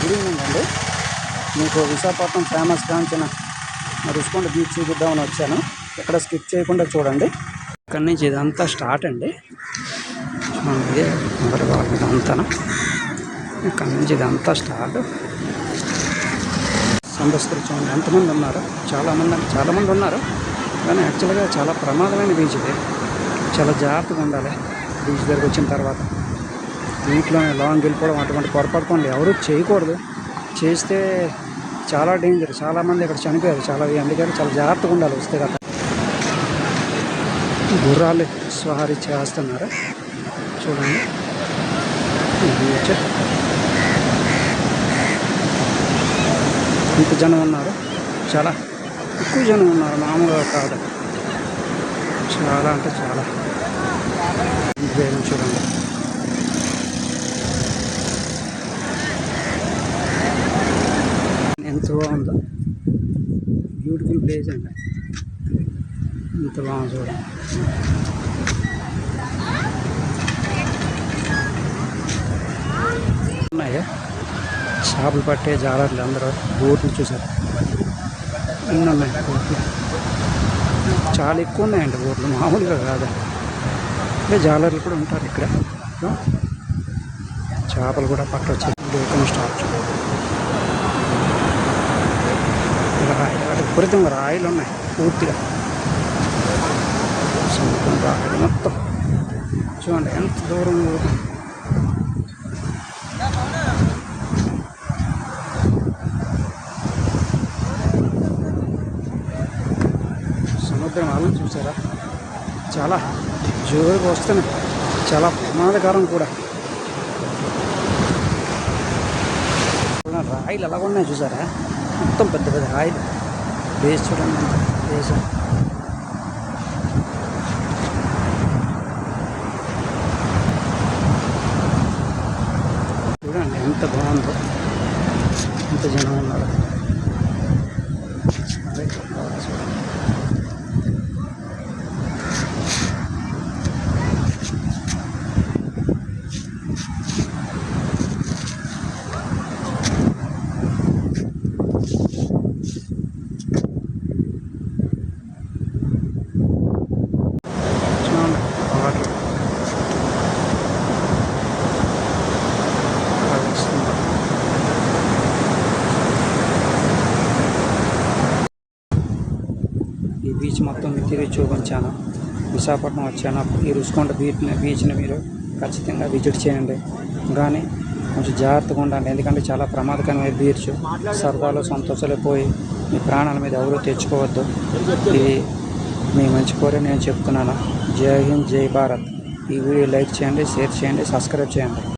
Good evening అండి. మీకు Visakhapatnam famous కాంచిన Rushikonda beach చూపిద్దామని వచ్చాను. ఇక్కడ స్కిప్ చేయకుండా చూడండి. ఇక్కడ నుంచి ఇదంతా స్టార్ట్ అండి. ఇదే మొదటి భాగం ఇదంతా. ఇక్కడ నుంచి ఇదంతా స్టార్ట్. సందర్శకులు చూడండి ఎంతమంది ఉన్నారు. చాలామంది ఉన్నారు. కానీ యాక్చువల్గా చాలా ప్రమాదమైన బీచ్ ఇది. చాలా జాగ్రత్తగా ఉండాలి బీచ్ దగ్గరికి వచ్చిన తర్వాత. నీటిలోనే లాంగ్ వెళ్ళిపోవడం అటువంటి పొరపాటు పనులు ఎవరూ చేయకూడదు. చేస్తే చాలా డేంజర్. చాలామంది ఇక్కడ చనిపోయారు. అందుకని చాలా జాగ్రత్తగా ఉండాలి వస్తే కదా. గుర్రాలు స్వారీ చేస్తున్నారు చూడండి. బీచ్ ఇంత జనం ఉన్నారు. చాలా ఎక్కువ జనం ఉన్నారు. మామూలుగా కాదు. చాలా అంటే చాలా చూడండి. ఎంత బాగుందో. బ్యూటిఫుల్ ప్లేస్ అండి. ఎంత బాగుంది చూడండి. ఉన్నాయి చేపలు పట్టే జాలర్లు అందరూ బోట్లు చూసారు. ఎన్ని ఉన్నాయి బోట్లు. చాలా ఎక్కువ ఉన్నాయండి బోట్లు. మామూలుగా కాదు. అంటే జాలర్లు కూడా ఉంటారు ఇక్కడ. చేపలు కూడా పట్టవచ్చు. దూకం స్టార్ట్. విపరీతంగా రాయిలు ఉన్నాయి పూర్తిగా. రాయిలు మొత్తం చూడండి ఎంత దూరం. సముద్రం అలా చూసారా. చాలా జోరుగా వస్తున్నాయి. చాలా ప్రమాదకరం కూడా. రాయిలు ఎలా ఉన్నాయి చూసారా. మొత్తం పెద్ద పెద్ద రాయిలు. బేస్ చూడండి. బేస్ చూడండి ఎంత బాగుందో. ఎంత జనం ఉన్నారు. ఈ బీచ్ మొత్తం తిరిగి చూపించాను. విశాఖపట్నం వచ్చాను. ఈ రుషికొండ బీచ్ని మీరు ఖచ్చితంగా విజిట్ చేయండి. కానీ కొంచెం జాగ్రత్తగా ఉండండి. ఎందుకంటే చాలా ప్రమాదకరమైన బీచ్. సరదాలు సంతోషాలు పోయి మీ ప్రాణాల మీద ఎవరూ తెచ్చుకోవద్దు. ఇది మీ మంచి కోరే నేను చెప్తున్నాను. జై హింద్, జై భారత్. ఈ వీడియో లైక్ చేయండి, షేర్ చేయండి, సబ్స్క్రైబ్ చేయండి.